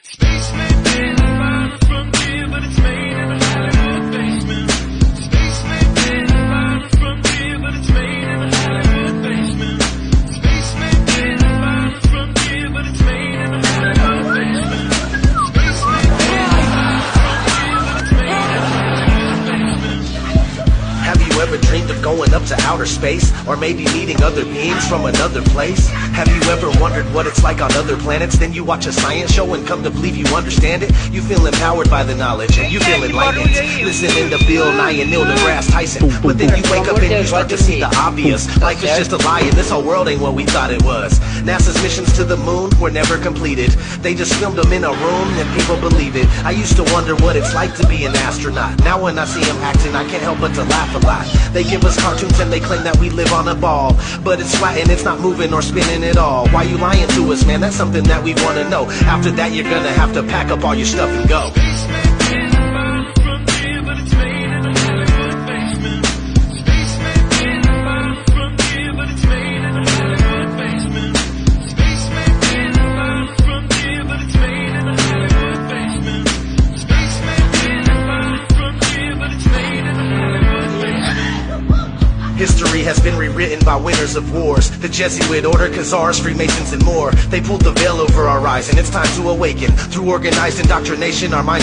Space may be the final frontier, but it's made in a Hollywood basement. Space may be the final frontier, but it's made in a Hollywood basement. Space may be the final frontier, but it's made in a Hollywood basement. Space may be the final frontier, but it's made in a Hollywood basement. Have you ever dreamed of going up to outer space? Or maybe meeting other beings from another place? Have you ever wondered what it's like on other planets? Then you watch a science show and come to believe you understand it? You feel empowered by the knowledge and you feel enlightened. Listening to Bill Nye and Neil deGrasse Tyson. But then you wake up and you start to see the obvious. Life is just a lie and this whole world ain't what we thought it was. NASA's missions to the moon were never completed. They just filmed them in a room and people believe it. I used to wonder what it's like to be an astronaut. Now when I see them acting I can't help but to laugh a lot. They give us cartoons and they claim that we live on a ball, but it's flat and it's not moving or spinning at all. Why you lying to us, man? That's something that we want to know. After that you're gonna have to pack up all your stuff and go. Space may be the final frontier, but it's made in a Hollywood basement. Space may be the final frontier, but it's made in a Hollywood basement. Space may be the final frontier, but it's made in a Hollywood basement. Space may be the final frontier, but it's made in a Hollywood basement. History has been rewritten by winners of wars. The Jesuit order, Khazars, Freemasons and more. They pulled the veil over our eyes and it's time to awaken. Through organized indoctrination our minds